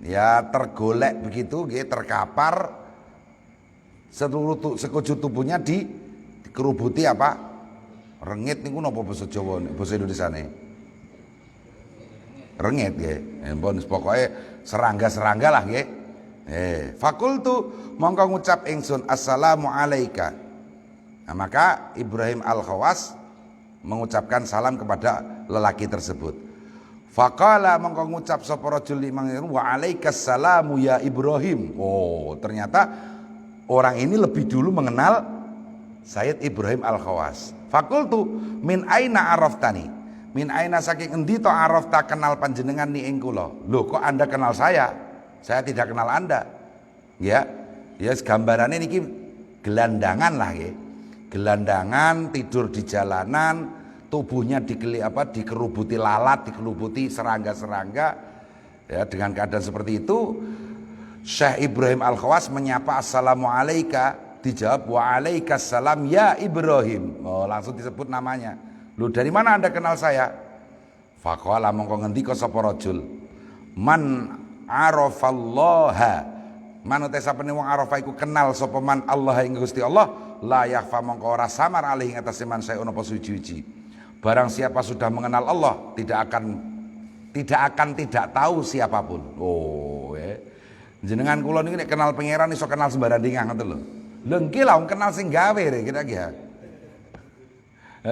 ya tergolek begitu, terkapar, seluruh sekujur tubuhnya dikerubuti rengit niku napa basa Jawa, basa Indonesia nih. Rengit nggih. Pokoke serangga-serangga lah nggih. Fakultu mongko ngucap ingsun assalamu alaika. Nah, maka Ibrahim Al-Khawas mengucapkan salam kepada lelaki tersebut. Faqala mongko ngucap sapa rajul limang wa alaikassalamu ya Ibrahim. Oh, ternyata orang ini lebih dulu mengenal Sayyid Ibrahim Al-Khawas. Fakultu min aina araftani. Min aina saking endi to arafta kenal panjenengan ni ing kula. Loh, kok Anda kenal saya? Saya tidak kenal Anda. Ya. Ya gambarane niki gelandangan lah nggih. Gelandangan tidur di jalanan, tubuhnya dikerubuti lalat, dikerubuti serangga-serangga. Ya, dengan keadaan seperti itu Syekh Ibrahim Al-Khawas menyapa assalamu alaika, dijawab wa alaikassalam ya Ibrahim. Oh, langsung disebut namanya. Lu dari mana Anda kenal saya? Faqala mongko ngendika sapa rajul man arafallaha. Man uta sapane wong arafa iku kenal sapa man Allah ing Gusti Allah, la yakhfa mongko ora samar alih ing atase man saya ono apa suci-suci. Barang siapa sudah mengenal Allah tidak akan tidak tahu siapapun. Oh, jenengan kula niki nek kenal pangeran iso kenal sembarang ngoten lho. Lho nggih lah kenal sing gawe kira ya.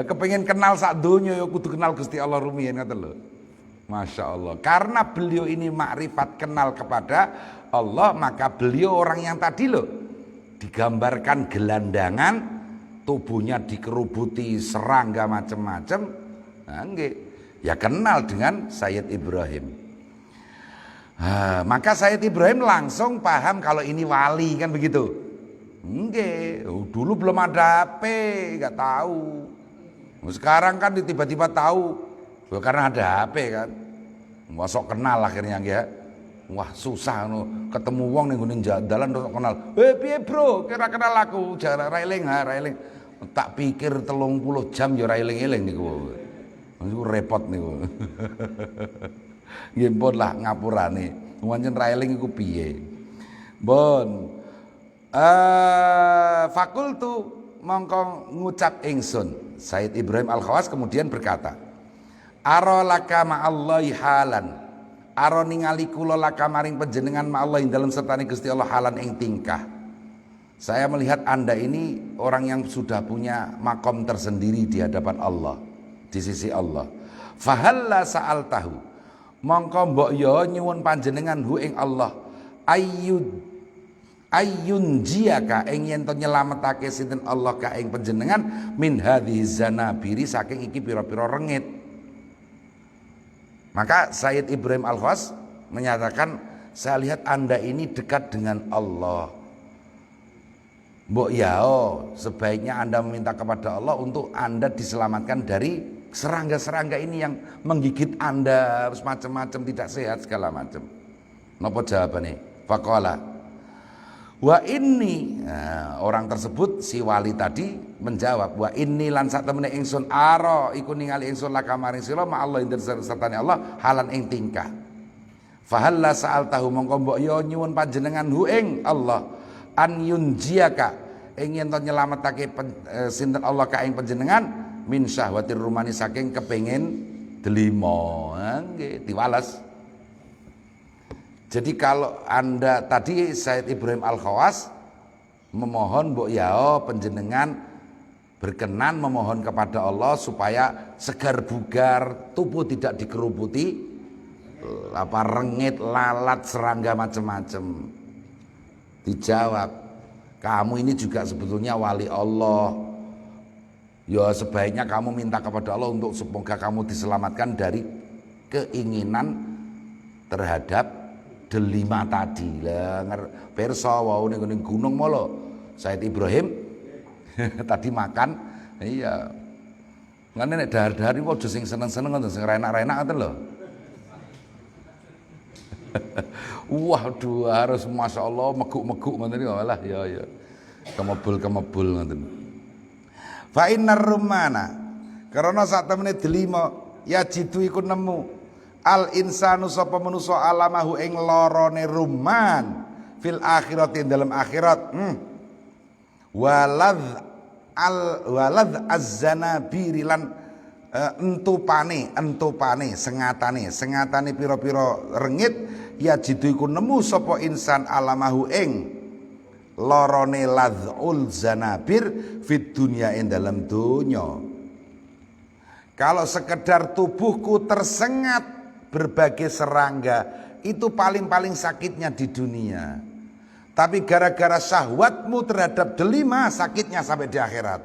Kepengin kenal sak donya ya kudu kenal Gusti Allah rumiyin ngoten lho. Masya Allah. Karena beliau ini makrifat kenal kepada Allah, maka beliau orang yang tadi loh digambarkan gelandangan, tubuhnya dikerubuti serangga macam-macam. Nah, ya kenal dengan Sayyid Ibrahim. Maka Sayyid Ibrahim langsung paham kalau ini wali, kan begitu. Dulu belum ada HP, nggak tahu. Sekarang kan tiba-tiba tahu. Karena ada HP kan. Masuk kenal akhirnya ya. Wah susah ketemu wong ning ngene dalan terus kenal. Piye bro, kira kenal aku, jare ra eling. Tak pikir 30 jam ya ra eling-eling niku. Niku repot niku. Nggih pun lah ngapurane. Pancen ra eling iku piye. Bon. Fakultu mongko ngucap ingsun. Said Ibrahim Al-Khawas kemudian berkata, Aro laka ma'allahi halan, aro ningali kula laka maring panjenengan ma'allahi dalam sertane Gusti Allah halan ing tingkah. Saya melihat Anda ini orang yang sudah punya makom tersendiri di hadapan Allah, di sisi Allah. Fahalla sa'al tahu, mongko mbok yo nyuwun panjenengan hu ing Allah ayun jiaka ing yen to nyelametake sinten Allah ka ing panjenengan min hadhihi zanabiri saking iki pira-pira rengit. Maka Sayyid Ibrahim Al-Khawas menyatakan, saya lihat Anda ini dekat dengan Allah. Mbok yao, sebaiknya Anda meminta kepada Allah untuk Anda diselamatkan dari serangga-serangga ini yang menggigit Anda, harus macam-macam, tidak sehat segala macam. Napa jawabannya? Faqala wa inni, orang tersebut si wali tadi menjawab, wa inni lan sak temene ingsun ara iku ningali ingsun laka maring sira ma Allah ing sertane Allah halan ing tingkah. Fahalla sa'altahu mongko mbok yo nyuwun panjenengan hu ing Allah an yunjiaka ing yen to nyelametake sinten Allah ka ing panjenengan min syahwatir rumani saking kepengin delima. Nggih diwales. Jadi kalau Anda tadi Said Ibrahim Al-Khawas memohon mbok yao panjenengan berkenan memohon kepada Allah supaya segar bugar, tubuh tidak dikeruputi apa rengit, lalat, serangga macam-macam. Dijawab, kamu ini juga sebetulnya wali Allah. Ya sebaiknya kamu minta kepada Allah untuk semoga kamu diselamatkan dari keinginan terhadap delima tadi lah. Perso wau ning gunung molo Said Ibrahim tadi makan, iya. Ngene nek dahar-dahar iki aja sing seneng-seneng ngoten, sing renak-renak ngoten lho. Waduh, harus Masya Allah meguk-meguk ngoten iki walah ya. Kemebul-kemebul ngoten. Fa innar rumana, karena sak temene delima ya jitu iku nemu al insanu sapa manusa alamahu ing lorone rumman fil akhirati dalam akhirat. Walad az-zanabiri lan entupane sengatane pira-pira rengit ya jitu iku nemu sapa insan alamahu ing lorone ladzul zanabir fid dunya ing dalam dunya. Kalau sekedar tubuhku tersengat berbagai serangga, itu paling-paling sakitnya di dunia. Tapi gara-gara syahwatmu terhadap delima, sakitnya sampai di akhirat.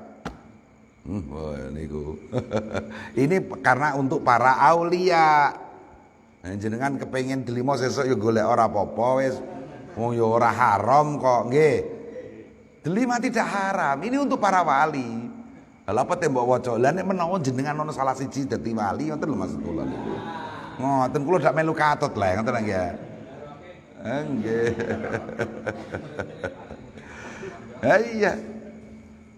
Ini karena untuk para aulia. Jenengan kepengen delima sesuk ya golek ora apa-apa wis. Wong ya ora haram kok, nggih. Delima tidak haram. Ini untuk para wali. Lha apa tembok waca? Lah nek menawa jenengan ono salah siji dadi wali, ngoten lho maksud kula niku. Ngoten kula dak melu katut lah, ngoten nggih. Nggih. Iya.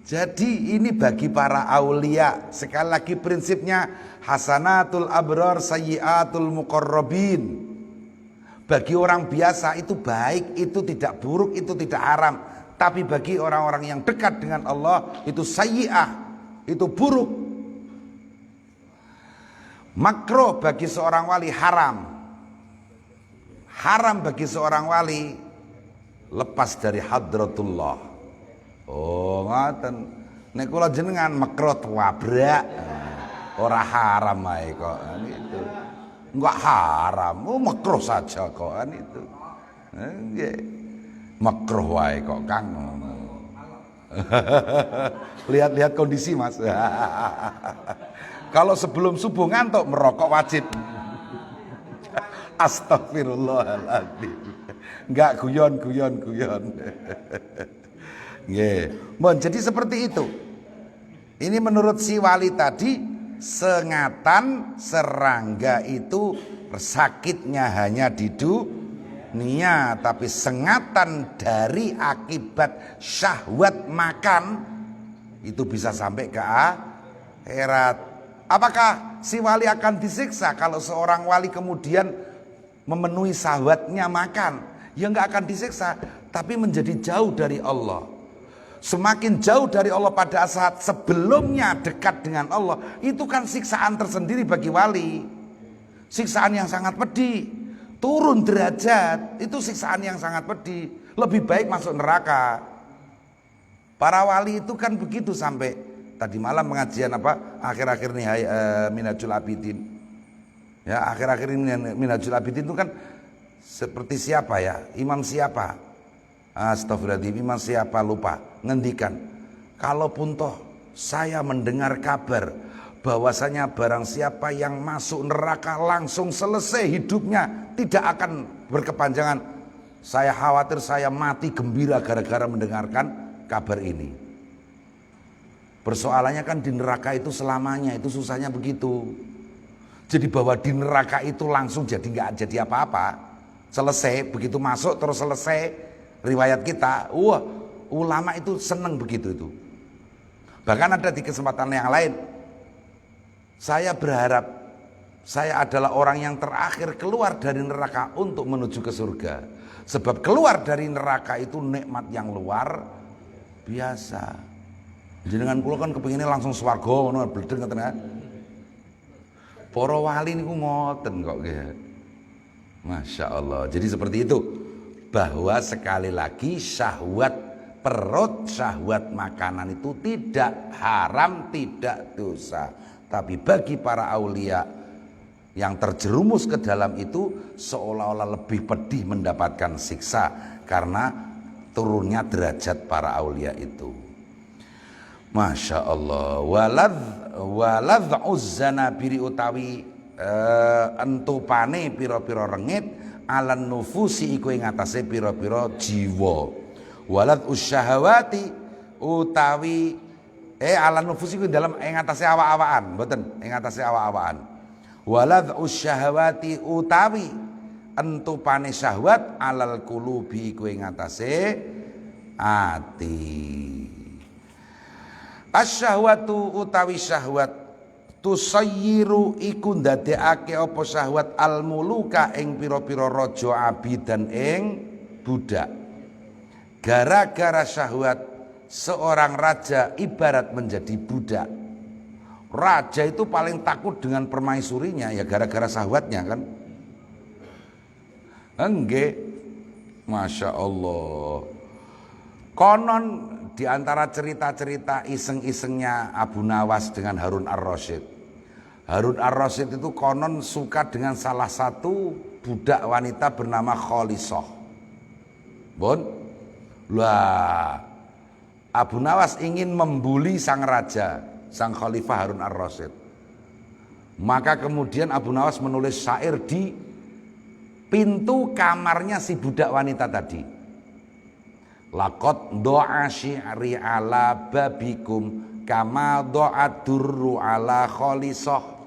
Jadi ini bagi para aulia. Sekali lagi prinsipnya hasanatul abrar sayyiatul muqarrabin. Bagi orang biasa itu baik, itu tidak buruk, itu tidak haram. Tapi bagi orang-orang yang dekat dengan Allah itu sayyi'ah, itu buruk. Makruh bagi seorang wali haram. Haram bagi seorang wali lepas dari hadratullah. Oh ngoten. Nek kula jenengan makruh wabrak. Ora haram ae kok gitu. Enggak haram, makruh saja kok itu. Nggih. Makruh wae kok Kang. Lihat-lihat kondisi Mas. Kalau sebelum subuh ngantuk merokok wajib. Astagfirullahaladzim. Enggak guyon. Nggih. Jadi seperti itu. Ini menurut si wali tadi, sengatan serangga itu sakitnya hanya di dunia, tapi sengatan dari akibat syahwat makan itu bisa sampai ke akhirat. Apakah si wali akan disiksa kalau seorang wali kemudian memenuhi syahwatnya makan? Ya enggak akan disiksa, tapi menjadi jauh dari Allah. Semakin jauh dari Allah pada saat sebelumnya dekat dengan Allah, itu kan siksaan tersendiri bagi wali. Siksaan yang sangat pedih. Turun derajat, itu siksaan yang sangat pedih. Lebih baik masuk neraka. Para wali itu kan begitu sampai tadi malam pengajian akhir-akhir nih Minhajul Abidin. Ya, akhir-akhir ini Minhajul Abidin itu kan seperti siapa ya? Imam siapa? Astagfirullahaladzim, imam siapa lupa ngendikan, kalaupun toh saya mendengar kabar bahwasanya barang siapa yang masuk neraka langsung selesai hidupnya, tidak akan berkepanjangan, saya khawatir saya mati gembira gara-gara mendengarkan kabar ini. Persoalannya kan di neraka itu selamanya, itu susahnya begitu. Jadi bahwa di neraka itu langsung nggak jadi apa-apa, selesai, begitu masuk terus selesai. Riwayat kita, ulama itu senang begitu itu. Bahkan ada di kesempatan yang lain, saya berharap saya adalah orang yang terakhir keluar dari neraka untuk menuju ke surga. Sebab keluar dari neraka itu nikmat yang luar biasa. Jenengan kula kan kepinginnya langsung swarga ngono bledeng ngoten kan. Para wali niku ngoten kok nggih. Masya Allah. Jadi seperti itu. Bahwa sekali lagi syahwat perut, syahwat makanan itu tidak haram, tidak dosa. Tapi bagi para aulia yang terjerumus ke dalam itu seolah-olah lebih pedih mendapatkan siksa karena turunnya derajat para aulia itu. Masya Allah. Waladh uzzana biri utawi entupane piro-piro rengit alan nufusi iku ing atase pira-pira jiwa. Walad usyahawati utawi alan nufusi iku dalam ing atase awak-awakan, mboten ing atase awak-awakan. Walad usyahawati utawi entupane syahwat alal qulubi iku ing atase ati. Asyahwatu utawi syahwat tusayyiru iku ndadekake apa syahwat almuluka ing pira-pira raja abidan ing budak. Gara-gara syahwat seorang raja ibarat menjadi budak. Raja itu paling takut dengan permaisurinya ya gara-gara syahwatnya kan. Nggih. Masya Allah. Konon di antara cerita-cerita iseng-isengnya Abu Nawas dengan Harun ar-Rasyid. Harun ar-Rasyid itu konon suka dengan salah satu budak wanita bernama Khalisah. Lah Abu Nawas ingin membuli sang raja, sang khalifah Harun ar-Rasyid. Maka kemudian Abu Nawas menulis syair di pintu kamarnya si budak wanita tadi. Laqad do'a syi'ri ala babikum kama do'a durru ala Khalisah.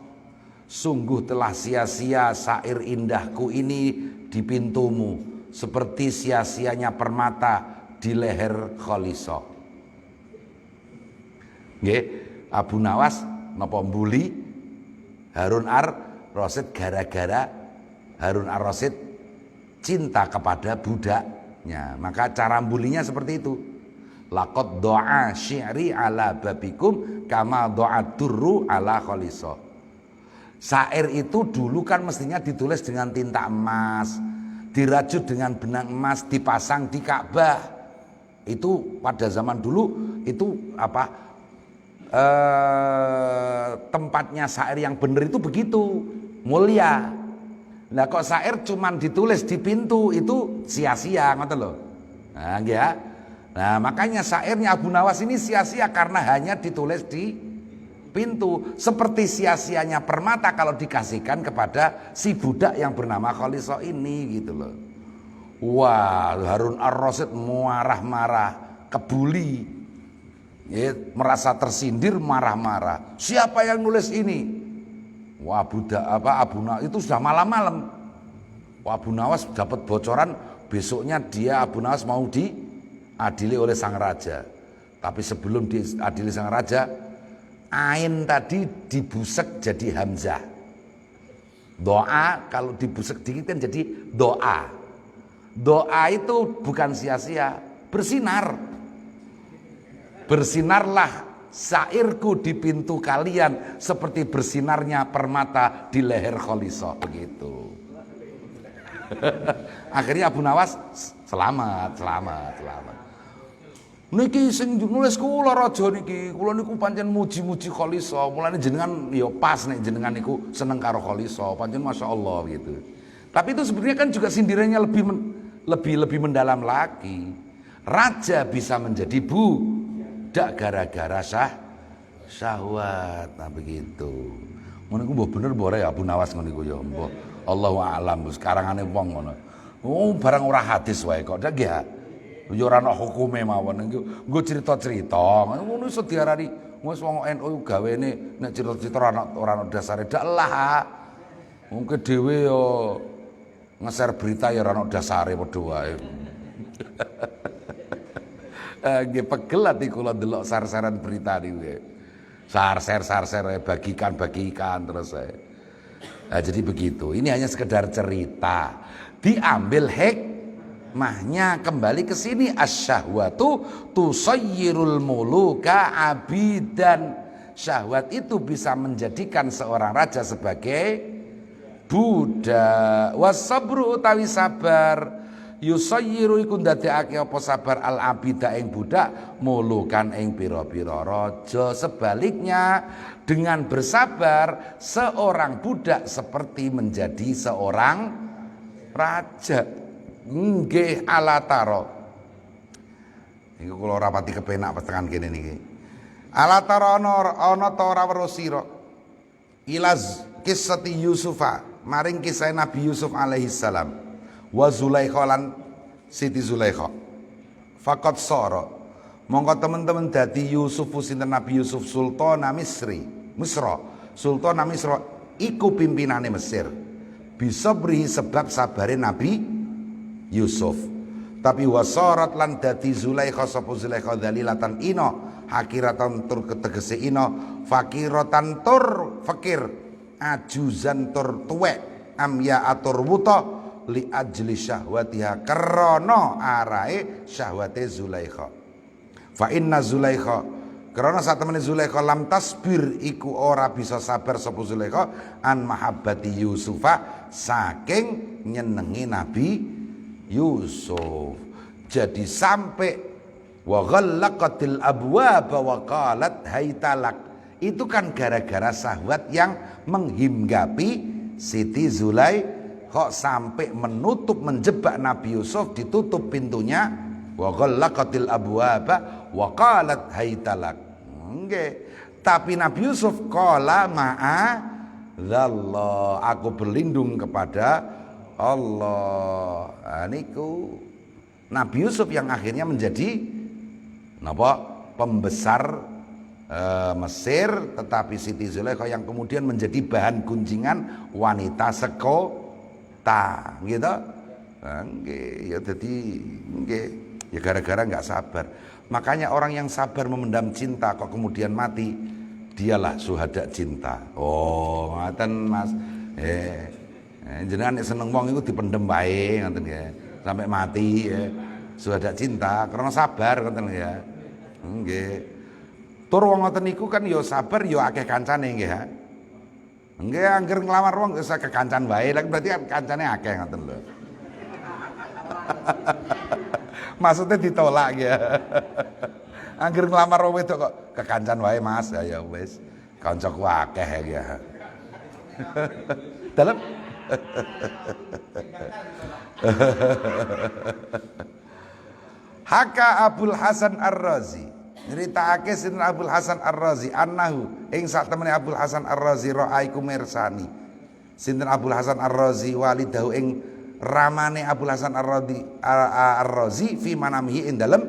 Sungguh telah sia-sia syair indahku ini di pintumu, seperti sia-sianya permata di leher Khalisah. Nggih, Abu Nawas napa mbuli Harun ar-Rasyid gara-gara Harun ar-Rasyid cinta kepada budaknya. Maka cara mbulinya seperti itu. Laqad do'a syi'ri ala babikum kama do'a durru ala Khalisah. Syair itu dulu kan mestinya ditulis dengan tinta emas, dirajut dengan benang emas, dipasang di Ka'bah. Itu pada zaman dulu itu tempatnya syair yang benar itu begitu mulia. Nah kok syair cuman ditulis di pintu itu sia-sia ngoten lho. Nah, ya. Nah, makanya syairnya Abu Nawas ini sia-sia karena hanya ditulis di pintu, seperti sia-sianya permata kalau dikasihkan kepada si budak yang bernama Khalisah ini gitu loh. Wah, Harun ar-Rasyid marah-marah, kebuli, ya, merasa tersindir, marah-marah. Siapa yang nulis ini? Wah, budak Abu Nawas itu sudah malam-malam. Wah, Abu Nawas dapat bocoran besoknya dia Abu Nawas mau diadili oleh sang raja. Tapi sebelum diadili sang raja, ain tadi dibusek jadi hamzah. Doa kalau dibusek dikit kan jadi doa. Doa itu bukan sia-sia, bersinar. Bersinarlah syairku di pintu kalian seperti bersinarnya permata di leher Kholisoh. Begitu. Akhirnya Abu Nawas selamat. Niki sing nulis kula raja niki, kula niku pancen muji-muji Kholisoh. Mulane jenengan ya pas nek jenengan niku seneng karo Kholisoh, pancen masyaallah gitu. Tapi itu sebenarnya kan juga sindirannya lebih mendalam lagi. Raja bisa menjadi budak gara-gara syahwat. Nah begitu. Ngono iku mbok bener mbok ya Abu Nawas ngono iku ya mbok. Allahu a'lam karangane wong ngono. Oh barang ora hadis wae kok dak ya. Ya ora ana hukume mawon niku. Nggo cerita-cerita. Ngono iso diarani wis wong NU gawene nek cerita-cerita ora ana dasare dak lah. Mungkin dhewe yo nge-share berita ya ora ana dasare padha wae. Nggih pegel ati kula delok share-sharean berita niku. Share-share bagikan terus saya. Nah, jadi begitu. Ini hanya sekedar cerita. Diambil hikmahnya kembali ke sini, asyahwatu tusayyirul muluka abidan. Syahwat itu bisa menjadikan seorang raja sebagai budak. Wasabru utawi sabar yusayyiru iku ndadekake apa sabar al abida ing budak mulukan ing pira-pira raja. Sebaliknya dengan bersabar seorang budak seperti menjadi seorang raja. Nggih ala taro. Niku kula ora pati kepenak petengan kene niki. Ala taro ana ta ora weruh sira. Ilaz kisati Yusufa maring kisah Nabi Yusuf alaihi salam. Wa Zulaikha lan Siti Zulaikha. Faqat sara mongko teman-teman dadi Yusuf sinten Nabi Yusuf Sultana Misra. Sultana Misra iku pimpinane Mesir. Bisa beri sebab sabare Nabi Yusuf. Tapi wasarat lan dadi Zulaikha sapa Zulaikha dalilatan ino hakiratan tur ketegese ino fakiratan tur fakir ajuzan tur tuwek amya atur wuta li ajli syahwatiha krana arae syahwate Zulaikha. Fa inna Zulaikha krana satemene Zulaikha lam tasbir iku ora bisa sabar sapa Zulaikha an mahabbati Yusufa saking nyenengi Nabi Yusuf. Jadi sampai wa ghallaqatil abwaba wa qalat haytalak. Itu kan gara-gara syahwat yang menghinggapi Siti Zulaikha sampai menutup menjebak Nabi Yusuf, ditutup pintunya wa ghallaqatil abwaba wa qalat haytalak. Nggih. Tapi Nabi Yusuf qala ma'adzallah, aku berlindung kepada Allah. Niku Nabi Yusuf yang akhirnya menjadi pembesar Mesir, tetapi Siti Zulaikha yang kemudian menjadi bahan gunjingan wanita sekota, gitu. Nggih, ya jadi nggih, ya gara-gara nggak sabar. Makanya orang yang sabar memendam cinta kok kemudian mati, dialah syuhada cinta. Oh, ngoten Mas. Jenengan nek seneng wong iku dipendem wae ngoten ya. Sampai mati ya. Syuhada cinta karena sabar ngoten ya. Nggih. Tur wong ngoten niku kan ya sabar ya akeh kancane nggih ha. Nggih angger nglamar wong wis akeh kancan wae, lha berarti kancane akeh ngoten lho. Maksudnya ditolak ya. Angger nglamar wong wedok kok kekancan wae Mas, ya wis. Kancaku akeh ya. Dalam Haka Abul Hasan Ar-Razi nyeritakake sinten Abul Hasan Ar-Razi annahu ing sak temene Abul Hasan Ar-Razi ra'aiku mirsani. Sinten Abul Hasan Ar-Razi walidahu ing ramane Abul Hasan Ar-Razi fi manamihi ing dalem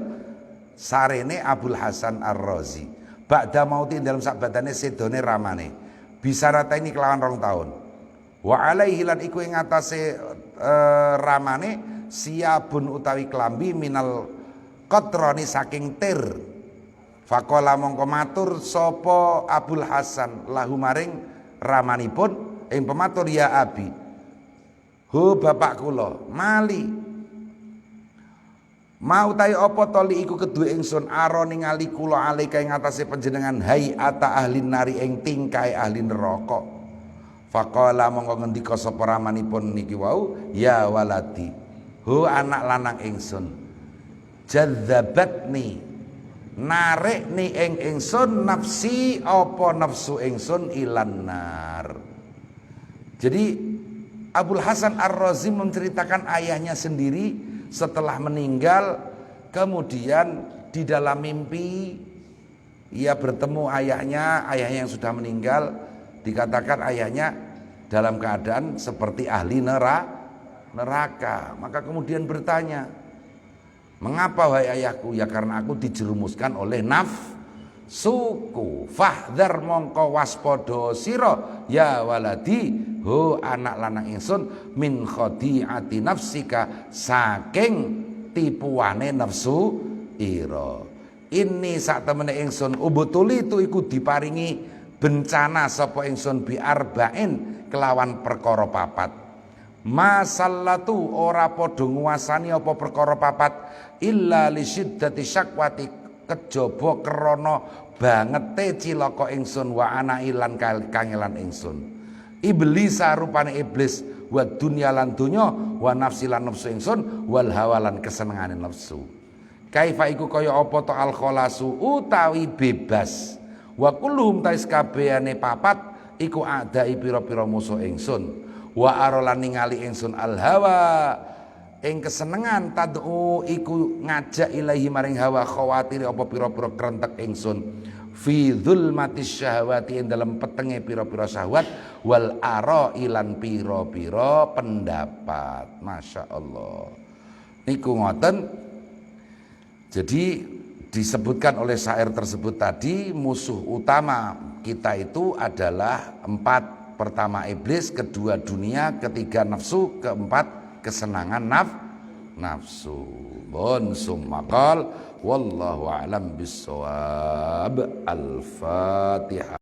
sarene Abul Hasan Ar-Razi. Ba'da mauti ing dalem sak badane sedone ramane. Bisa rata ini kelawan 2 tahun. Wa alaihi lan iku ing atase ramane siabun utawi klambi minal qatrani saking tir. Faqala mongko matur sapa Abul Hasan lahu maring ramanipun ing pematur ya abi. Hu bapak kula mali Mau tai apa toli iku kedue ingsun aro ningali kula alika ing atase panjenengan hayata ahli nari ing tingkai ahli neraka. Faqala mongko ngendika sapa ramanipun niki wau, ya waladi, ho anak lanang ingsun, jadzabatni narikni ing ingsun nafsi apa nafsu ingsun ilan nar. Jadi Abul Hasan Ar-Razi menceritakan ayahnya sendiri setelah meninggal, kemudian di dalam mimpi ia bertemu ayahnya yang sudah meninggal. Dikatakan ayahnya dalam keadaan seperti ahli neraka. Maka kemudian bertanya, mengapa wahai ayahku? Ya karena aku dijerumuskan oleh nafsuku. Fahdhar mongko waspada sira ya waladi, ho anak lanang ingsun, min khadi'ati nafsika, saking tipuane nafsu ira. Ini sak temene ingsun ubutuli itu iku diparingi bencana sapa ingsun bi arba'in kelawan perkara papat. Masallatu ora padha nguasani apa perkara papat illa li syiddati syakwati, kejaba krana bangete cilaka ingsun wa ana ilan kangelan ingsun. Iblis rupane iblis, wa dunya lan donya, wa nafsi lan nafsu ingsun, wal hawa lan kesenengane nafsu. Kaifa iku kaya apa to al khalasu utawi bebas, wa kulluhum tais kabehane papat iku adai pira-pira musuh ingsun. Wa arolan ningali ingsun al hawa ing kesenengan, tad'u iku ngajak ilahi maring hawa, khawatir apa pira-pira krentek ingsun, fi dzulmatis syahwati ing dalam petenge pira-pira syahwat, wal ara ilan pira-pira pendapat. Masya Allah niku ngoten. Jadi disebutkan oleh syair tersebut tadi, musuh utama kita itu adalah 4. Pertama iblis, kedua dunia, ketiga nafsu, keempat kesenangan nafsu. Bon summa qal wallahu a'lam bissawab. Al-Fatihah.